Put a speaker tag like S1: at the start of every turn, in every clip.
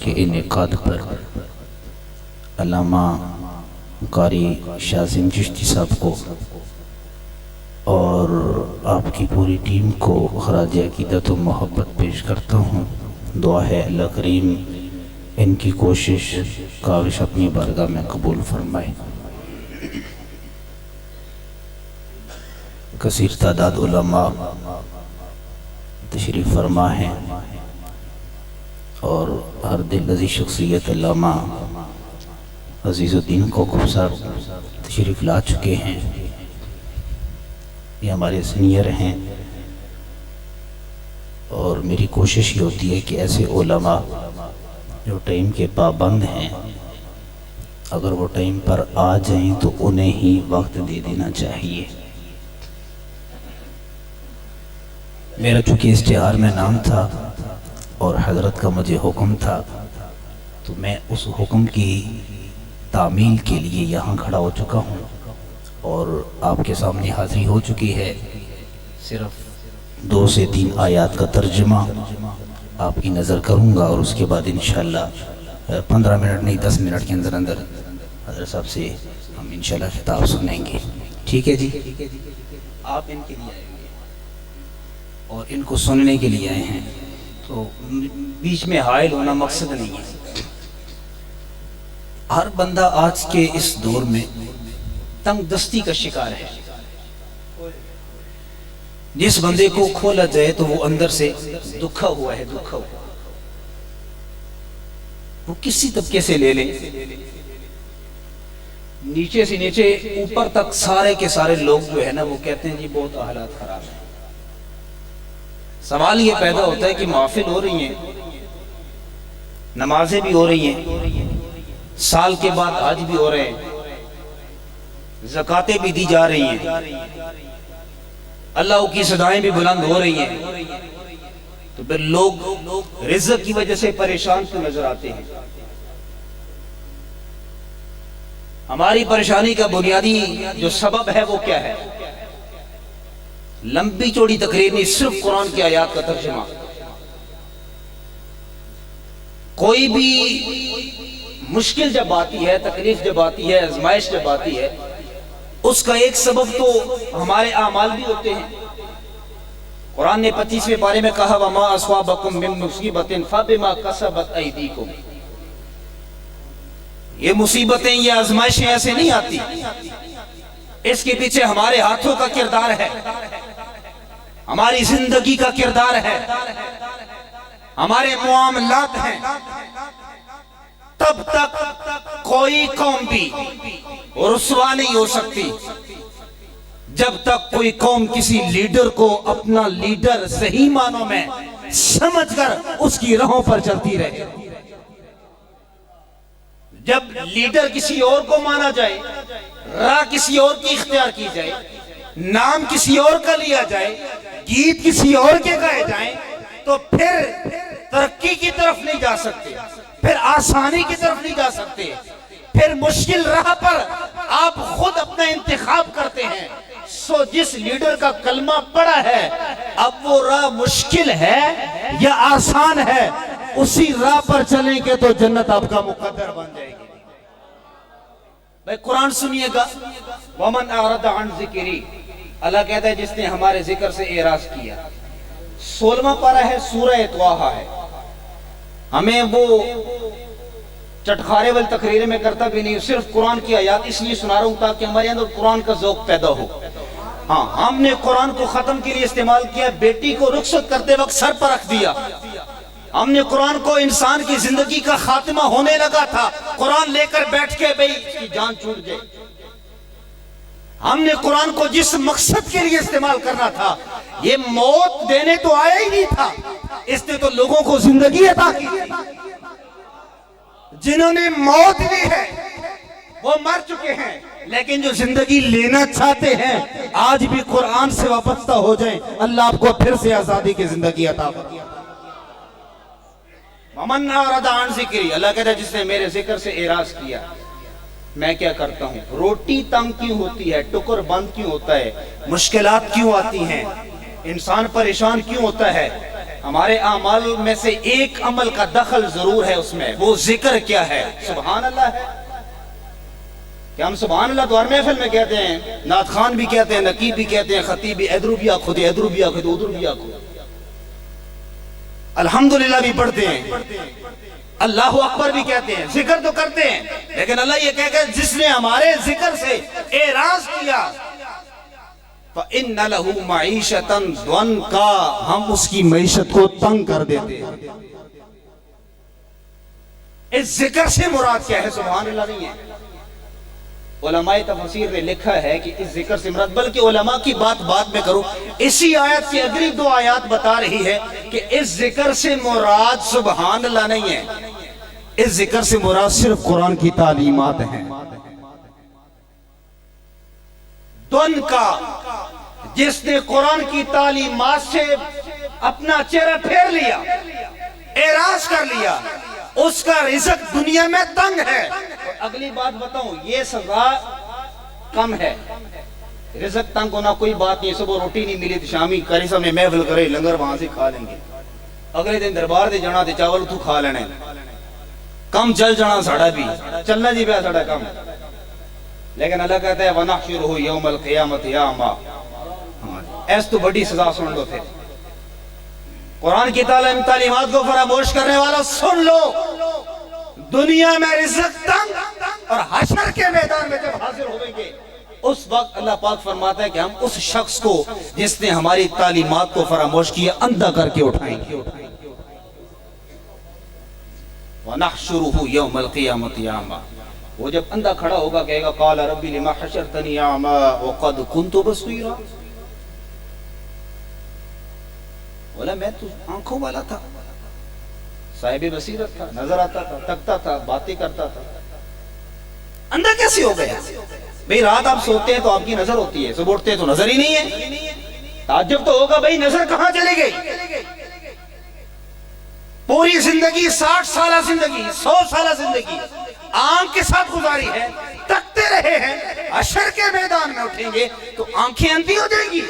S1: کے انعقاد پر علامہ قاری شاذم چشتی صاحب کو اور آپ کی پوری ٹیم کو خراج عقیدت و محبت پیش کرتا ہوں۔ دعا ہے اللہ کریم ان کی کوشش کاوش اپنی بارگاہ میں قبول فرمائے۔ کثیر تعداد علماء تشریف فرما ہیں اور ہر دل عزیز شخصیت علامہ عزیز الدین کوکب صاحب تشریف لا چکے ہیں۔ یہ ہمارے سینئر ہیں اور میری کوشش یہ ہوتی ہے کہ ایسے علماء جو ٹائم کے پابند ہیں اگر وہ ٹائم پر آ جائیں تو انہیں ہی وقت دے دینا چاہیے۔ میرا چونکہ اشتہار میں نام تھا اور حضرت کا مجھے حکم تھا تو میں اس حکم کی تعمیل کے لیے یہاں کھڑا ہو چکا ہوں اور آپ کے سامنے حاضری ہو چکی ہے۔ صرف 2 سے 3 آیات کا ترجمہ آپ کی نظر کروں گا اور اس کے بعد انشاءاللہ 15 منٹ نہیں 10 منٹ کے اندر اندر حضرت صاحب سے ہم انشاءاللہ خطاب سنیں گے۔ ٹھیک ہے جی؟ آپ ان کے لیے آئے ہوئے اور ان کو سننے کے لیے آئے ہیں تو بیچ میں حائل ہونا مقصد نہیں ہے۔ ہر بندہ آج کے اس دور میں تنگ دستی کا شکار ہے۔ جس بندے کو کھولا جائے تو وہ اندر سے دکھا ہوا ہے، دکھا ہوا، وہ کسی طبقے سے لے لے، نیچے سے نیچے اوپر تک سارے کے سارے لوگ جو ہے نا وہ کہتے ہیں جی بہت حالات خراب ہیں۔ سوال یہ پیدا ہوتا ہے کہ محافل ہو رہی ہیں، نمازیں بھی ہو رہی ہیں، سال کے بعد حج بھی ہو رہے ہیں، زکاتیں بھی دی جا رہی ہیں، اللہ کی صدائیں بھی بلند ہو رہی ہیں، تو پھر لوگ رزق کی وجہ سے پریشان کیوں نظر آتے ہیں؟ ہماری پریشانی کا بنیادی جو سبب ہے وہ کیا ہے؟ لمبی چوڑی تقریر نہیں، صرف قرآن کی آیات کا ترجمہ۔ کوئی بھی مشکل جب آتی ہے، تکلیف جب آتی ہے، آزمائش جب آتی ہے، اس کا ایک سبب تو ہمارے اعمال بھی ہوتے ہیں۔ قرآن نے 25ویں پارے میں کہا وَمَا أَصْوَابَكُم مِّن مُّصِيبَةٍ فَبِمَا كَسَبَتْ أَيْدِيكُمْ۔ یہ مصیبتیں، یہ آزمائشیں ایسے نہیں آتی، اس کے پیچھے ہمارے ہاتھوں کا کردار ہے، ہماری زندگی کا کردار ہے، ہمارے معاملات ہیں۔ تب تک کوئی قوم بھی رسوا نہیں ہو سکتی جب تک کوئی قوم کسی لیڈر کو اپنا لیڈر صحیح معنوں میں سمجھ کر اس کی راہوں پر چلتی رہے۔ جب لیڈر کسی اور کو مانا جائے، راہ کسی اور کی اختیار کی جائے، نام کسی اور کا لیا جائے، گیت کسی اور کے گائے جائیں، تو پھر ترقی کی طرف نہیں جا سکتے، پھر آسانی کی طرف نہیں جا سکتے، پھر مشکل راہ پر آپ خود اپنا انتخاب کرتے ہیں۔ سو جس لیڈر کا کلمہ پڑا ہے، اب وہ راہ مشکل ہے یا آسان ہے، اسی راہ پر چلیں گے تو جنت آپ کا مقدر بن جائے گی۔ بھائی قرآن سنیے گا، وَمَنْ أَعْرَضَ عَنْ ذِكْرِي، اللہ کہتا ہے جس نے ہمارے ذکر سے اعراض کیا۔ 16واں پارہ ہے، سورہ طٰہٰ ہے۔ ہمیں وہ چٹخارے والی تقریر میں کرتا بھی نہیں، صرف قرآن کی آیات اس لیے سنا رہا ہوں تاکہ ہمارے اندر قرآن کا ذوق پیدا ہو۔ ہاں، ہم نے قرآن کو ختم کے لیے استعمال کیا، بیٹی کو رخصت کرتے وقت سر پر رکھ دیا۔ ہم نے قرآن کو انسان کی زندگی کا خاتمہ ہونے لگا تھا، قرآن لے کر بیٹھ کے بھئی اس کی جان چھوٹ گئی۔ ہم نے قرآن کو جس مقصد کے لیے استعمال کرنا تھا، یہ موت دینے تو آیا ہی نہیں تھا، اس نے تو لوگوں کو زندگی عطا کی تھی۔ جنہوں نے موت لی ہے وہ مر چکے ہیں، لیکن جو زندگی لینا چاہتے ہیں آج بھی قرآن سے وابستہ ہو جائیں، اللہ آپ کو پھر سے آزادی کی زندگی عطا فرمائے۔ وَمَنْ أَعْرَضَ عَنْ ذِكْرِي، اللہ کہتا ہے جس نے میرے ذکر سے اعراض کیا، میں کیا کرتا ہوں؟ روٹی تنگ کیوں ہوتی ہے؟ ٹکر بند کیوں ہوتا ہے؟ مشکلات کیوں آتی ہیں؟ انسان پریشان کیوں ہوتا ہے؟ ہمارے اعمال میں سے ایک عمل کا دخل ضرور ہے اس میں، وہ ذکر کیا ہے؟ سبحان اللہ ہے کہ ہم سبحان اللہ دوار محفل میں کہتے ہیں، نعت خان بھی کہتے ہیں، نقیب بھی کہتے ہیں، خطیب بھی، ادرو بھی آخو دے، ادرو بھی آخو دے، ادرو بھی آخو، الحمدللہ بھی پڑھتے ہیں، اللہ اکبر بھی کہتے ہیں، ذکر تو کرتے ہیں، لیکن اللہ یہ کہہ کہ جس نے ہمارے ذکر سے اعراض کیا فَإِنَّ لَهُ مَعِيشَةً ضَنْكَا، ہم اس کی معیشت کو تنگ کر دیتے ہیں۔ اس ذکر سے مراد کیا ہے؟ سبحان اللہ نہیں ہے۔ علماء تفسیر نے لکھا ہے کہ اس ذکر سے مراد، بلکہ علماء کی بات بعد میں کروں، اسی آیت کی اگلی دو آیات بتا رہی ہے کہ اس ذکر سے مراد سبحان اللہ نہیں ہے، اس ذکر سے مراد صرف قرآن کی تعلیمات ہیں۔ دن کا، جس نے قرآن کی تعلیمات سے اپنا چہرہ پھیر لیا، اعراض کر لیا، اس کا رزق دنیا میں تنگ ہے۔ اور اگلی بات بتاؤں، یہ سزا کم ہے۔ رزق تنگ ہونا کوئی بات نہیں، صبح روٹی نہیں ملی تو شامی کاری صاحب نے محفل کرے، لنگر وہاں سے کھا لیں گے، اگلے دن دربار دے جانا تے چاول تو کھا لینے، کم چل جانا ساڑا بھی چلنا جی پہ ساڑا کم، لیکن اللہ کہتا ہے وَنَحْشُرُهُ يَوْمَ الْقِيَامَةِ أَعْمَى، ایس تو بڑی سزا سن لو پھر۔ قرآن کی تعلیمات کو فراموش کرنے والا سن لو، دنیا میں رزق تنگ، اور حشر کے میدان میں جب حاضر ہوئیں گے اس وقت اللہ پاک فرماتا ہے کہ ہم اس شخص کو جس نے ہماری تعلیمات کو فراموش کیا اندھا کر کے اٹھائیں گے۔ وَنَحْشُرُهُ يَوْمَ الْقِيَامَةِ أَعْمَى، وہ جب اندھا کھڑا ہوگا کہے گا قَالَ رَبِّ لِمَا حَشَرْتَنِي أَعْمَى وَقَدْ كُنْتُ بَصِيرًا، بولا میں تو آنکھوں والا تھا، صاحب بصیرت تھا، نظر آتا تھا، تکتا تھا، باتیں کرتا تھا، اندھا کیسے ہو گیا؟ بھئی رات آپ سوتے ہیں تو آپ کی نظر ہوتی ہے، صبح اٹھتے ہیں تو نظر ہی نہیں ہے، تعجب تو ہوگا بھئی نظر کہاں چلی گئی؟ پوری زندگی، 60 سالہ زندگی، 100 سالہ زندگی آنکھ کے ساتھ گزاری ہے، تکتے رہے ہیں، حشر کے میدان میں اٹھیں گے تو آنکھیں اندھی ہو جائیں گی۔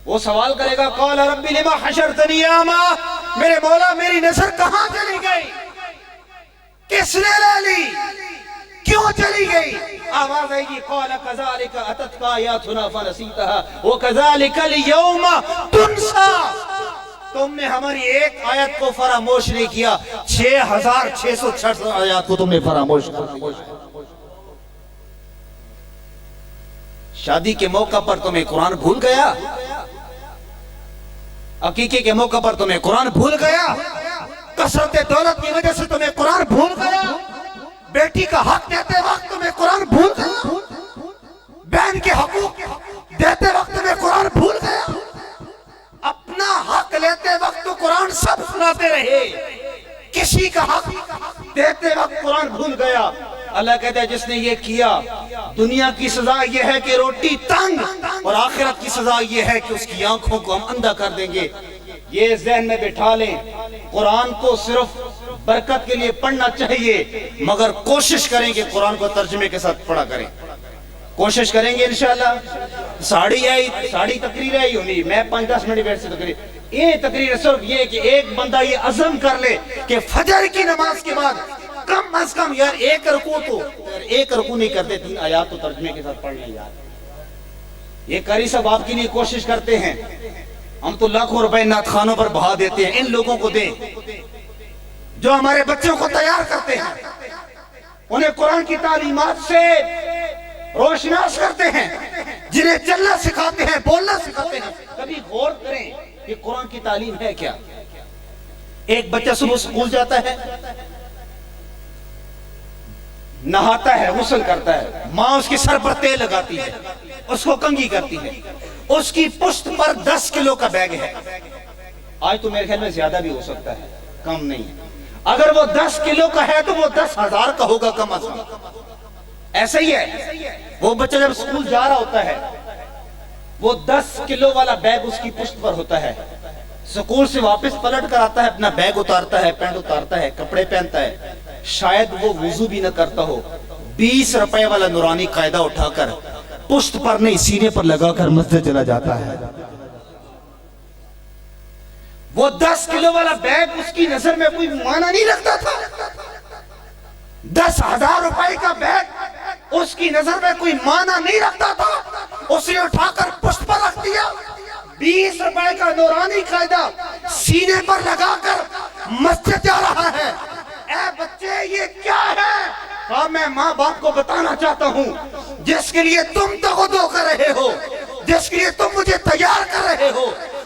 S1: وہ سوال کرے گا قَالَ رَبِّ لِمَا حَشَرْتَنِي أَعْمَى، میرے مولا میری نظر کہاں چلی گئی؟ کس نے لے لی؟ کیوں چلی گئی؟ آواز آئے گی قَالَ كَذَلِكَ أَتَتْكَ آيَاتُنَا فَنَسِيتَهَا وَكَذَلِكَ الْيَوْمَ تُنْسَى، تم نے ہماری ایک آیت کو فراموش نہیں کیا، 6666 آیات کو تم نے فراموش کر دیا۔ شادی کے موقع پر تمہیں قرآن بھول گیا، عقیقے کے موقع پر تمہیں قرآن بھول گیا، کثرت دولت کی وجہ سے تمہیں قرآن بھول گیا، بیٹی کا حق دیتے وقت تمہیں قرآن بھول گیا، بہن کے حقوق دیتے وقت تمہیں قرآن بھول گیا، اپنا حق لیتے وقت تو قرآن سب سناتے رہے، کسی کا حق دیتے وقت قرآن بھول گیا۔ اللہ کہتا ہے جس نے یہ کیا، دنیا کی سزا یہ ہے کہ روٹی تنگ، اور آخرت کی سزا یہ ہے کہ اس کی آنکھوں کو ہم اندھا کر دیں گے۔ یہ ذہن میں بٹھا لیں، قرآن کو صرف برکت کے لیے پڑھنا چاہیے، مگر کوشش کریں کہ قرآن کو ترجمے کے ساتھ پڑھا کریں، کوشش کریں گے انشاءاللہ۔ ساڑھی تقریر ہے ہی ہونی، میں 5-10 منٹ بیٹھ سے تقریر، یہ تقریر صرف یہ کہ ایک بندہ یہ عزم کر لے کہ فجر کی نماز کے بعد کم از کم یار ایک رکوع نہیں کرتے، 3 آیات تو ترجمے کے ساتھ پڑھ لیں یار۔ یہ قاری صاحب آپ کے لیے کوشش کرتے ہیں، ہم تو لاکھوں روپے نعت خانوں پر بہا دیتے ہیں، ان لوگوں کو دیں جو ہمارے بچوں کو تیار کرتے ہیں، انہیں قرآن کی تعلیمات سے روشناس کرتے ہیں، جنہیں چلنا سکھاتے ہیں، بولنا سکھاتے ہیں۔ کبھی غور کریں کہ قرآن کی تعلیم ہے کیا؟ ایک بچہ صبح سکول جاتا ہے، نہاتا ہے، غسل کرتا ہے، ماں اس کے سر پر تیل لگاتی ہے، اس کو کنگھی کرتی ہے، اس کی پشت پر 10 کلو کا بیگ ہے، آج تو میرے خیال میں زیادہ بھی ہو سکتا ہے، کم نہیں ہے، اگر وہ 10 کلو کا ہے تو وہ 10,000 کا ہوگا کم از کم۔ ایسا ہی ہے، وہ بچہ جب سکول جا رہا ہوتا ہے، وہ 10 کلو والا بیگ اس کی پشت پر ہوتا ہے، سکول سے واپس پلٹ کر آتا ہے، اپنا بیگ اتارتا ہے، پینٹ اتارتا ہے، کپڑے پہنتا ہے، شاید وہ وضو بھی نہ کرتا ہو، 20 روپے والا نورانی قاعدہ اٹھا کر پشت پر نہیں سینے پر لگا کر مسجد چلا جاتا ہے۔ وہ 10 کلو والا بیگ اس کی نظر میں کوئی معنی نہیں رکھتا تھا. 10,000 روپے کا بیگ اس کی نظر میں کوئی معنی نہیں رکھتا تھا. اس نے اٹھا کر پشت پر رکھ دیا. 20 روپے کا نورانی قاعدہ سینے پر لگا کر مسجد جا رہا ہے. اے بچے یہ کیا ہے؟ ہاں میں ماں باپ کو بتانا چاہتا ہوں جس کے لیے تم تغدو کر رہے ہو, جس کے لیے تم مجھے تیار کر رہے ہو,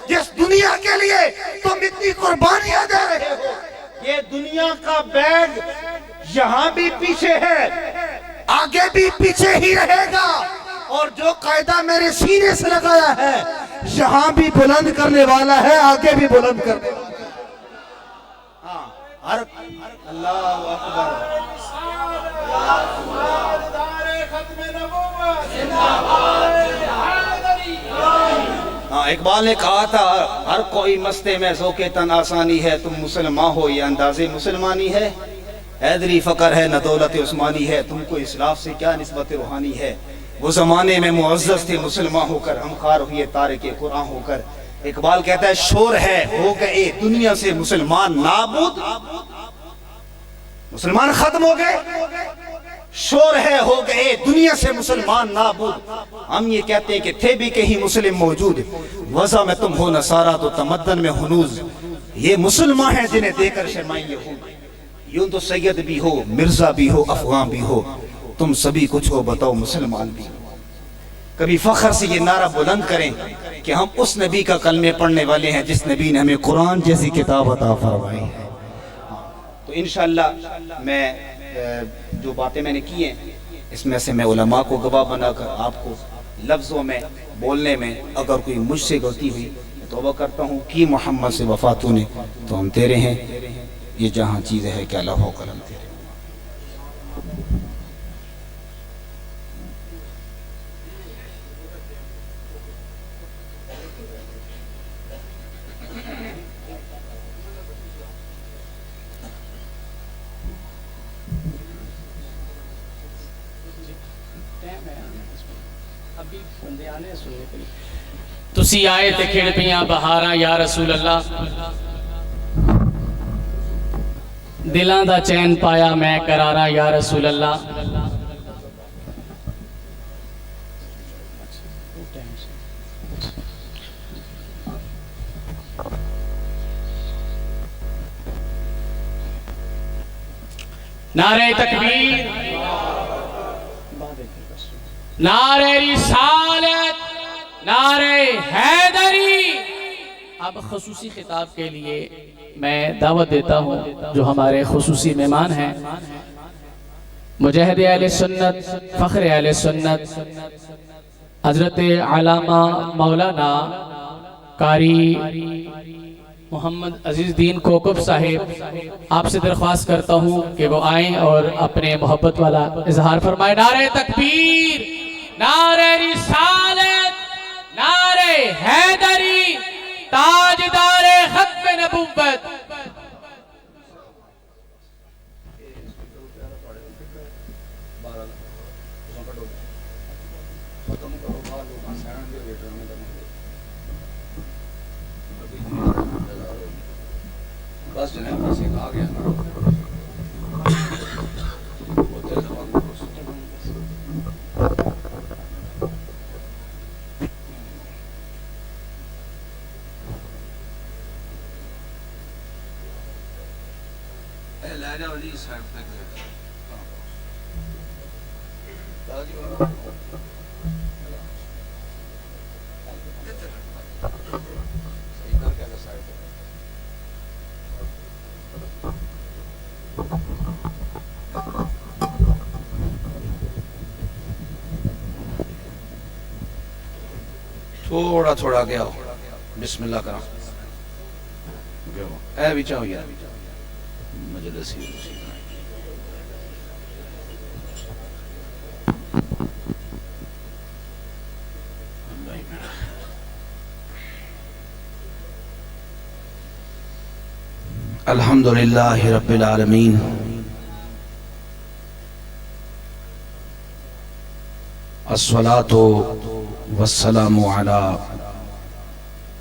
S1: جس دنیا کے لیے تم اتنی قربانیاں دے رہے ہو, یہ دنیا کا بیگ یہاں بھی پیچھے ہے, آگے بھی پیچھے ہی رہے گا. اور جو قاعدہ میرے سینے سے لگایا ہے یہاں بھی بلند کرنے والا ہے, آگے بھی بلند کرنے والا ہے. ہاں اللہ اکبر. ہاں اقبال نے کہا تھا ہر کوئی مستے میں ذوق تن آسانی ہے, تم مسلمان ہو یہ انداز مسلمانی ہے. حیدری فقر ہے نہ دولت عثمانی ہے, تم کو اسلاف سے کیا نسبت روحانی ہے. وہ زمانے میں معزز تھے مسلمان ہو کر, ہم خار ہوئے تارک قرآن ہو کر. اقبال کہتا ہے شور ہے ہو گئے دنیا سے مسلمان نابود, مسلمان ختم ہو گئے. شور ہے ہو گئے دنیا سے مسلمان نابود. ہم یہ کہتے ہیں کہ تھے بھی کہیں مسلم موجود, وضع میں تم ہو نصارہ تو تمدن میں ہنوز. یہ مسلمان ہیں جنہیں دے کر شرمائیں یہ ہوں. یوں تو سید بھی ہو مرزا بھی ہو افغان بھی ہو, تم سبھی کچھ ہو بتاؤ مسلمان بھی ہو. کبھی فخر سے یہ نعرہ بلند کریں کہ ہم اس نبی کا کلمے پڑھنے والے ہیں جس نبی نے ہمیں قرآن جیسی کتاب عطا فرمائی ہے. تو انشاءاللہ میں جو باتیں میں نے کی ہیں اس میں سے میں علماء کو گواہ بنا کر آپ کو لفظوں میں بولنے میں اگر کوئی مجھ سے غلطی ہوئی توبہ کرتا ہوں. کی محمد سے وفاتوں نے تو ہم تیرے ہیں, یہ جہاں چیزیں ہے کیا لوح و قلم تیرے.
S2: تسی آئے تے کھڑ پیاں بہاراں یا رسول اللہ, دلاں دا چین پایا میں قراراں یا رسول اللہ. نعرہ تکبیر, نعرہ رسالت, نعرہ حیدری. اب خصوصی خطاب کے لیے میں دعوت دیتا ہوں جو ہمارے خصوصی مہمان ہیں, مجاہد اہل سنت, فخر اہل سنت, حضرت علامہ مولانا قاری محمد عزیز دین کوکب صاحب. آپ سے درخواست کرتا ہوں کہ وہ آئیں اور اپنے محبت والا اظہار فرمائیں. نعرہ تکبیر, نعرہ رسالت, نعرہ حیدری, تاجدار ختم نبوت.
S1: بس جنہیں کسی کہا گیا لہجہ علی صاحب تک تھوڑا تھوڑا گیا ہو. بسم اللہ کرام اے بھی چاہو یار مجلسی الحمدللہ رب العالمین الصلاة والسلام على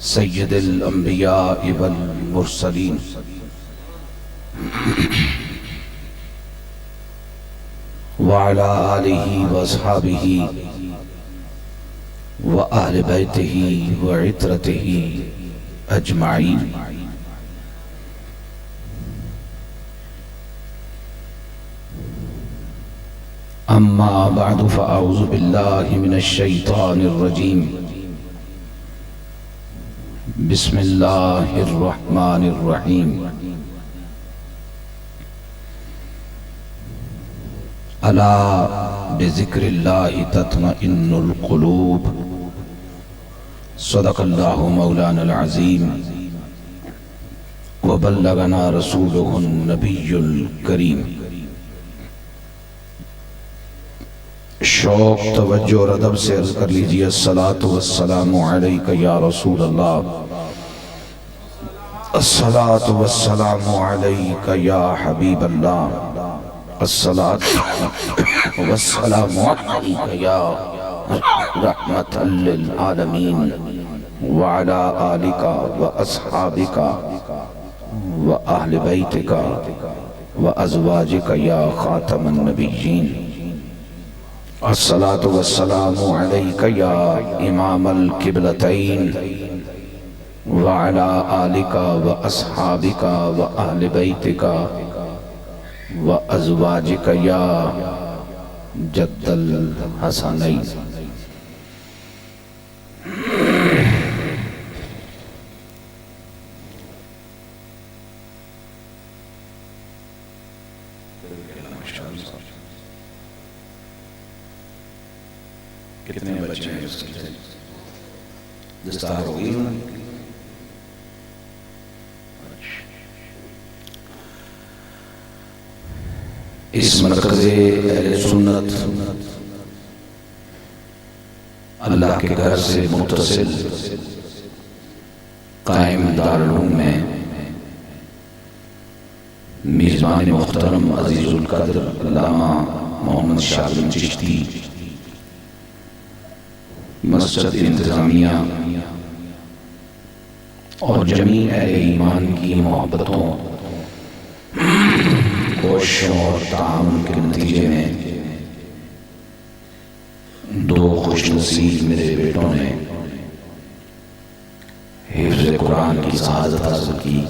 S1: سید الانبیاء والمرسلین وعلى آلہ واصحابہ وأہل بیتہ وعترتہ اجمعین. اما بعد فاعوذ باللہ من الشیطان الرجیم. بسم اللہ الرحمن الرحیم. الا بذکر اللہ تطمئن القلوب. صدق اللہ مولانا العظیم وبلغنا رسولہ النبی الکریم. شوق توجہ اور ادب سے عرض کر لیجئے الصلاۃ والسلام علیک یا رسول اللہ. الصلاۃ والسلام علیک یا حبیب اللہ. الصلاۃ والسلام علیک یا رحمت للعالمین وعلی آلک واصحابک واہل بیتک وازواجک یا خاتم النبیین. الصلاۃ والسلام علیک یا امام القبلتین وعلی آلک واصحابک واہل بیتک وازواجک یا جد الحسنین. کتنے بچے ہیں اس کی دستار ہوگی؟ اس مرکز اہل سنت اللہ کے گھر سے متصل قائم دارالعلوم میں میزبان محترم عزیز القدر علامہ محمد شاہ بن چشتی، مسجد انتظامیہ اور جمیع اہل ایمان کی محبتوں، کوششوں اور تعاون کے نتیجے میں دو خوش نصیب میرے بیٹوں نے حفظ قرآن کی سعادت حاصل کی.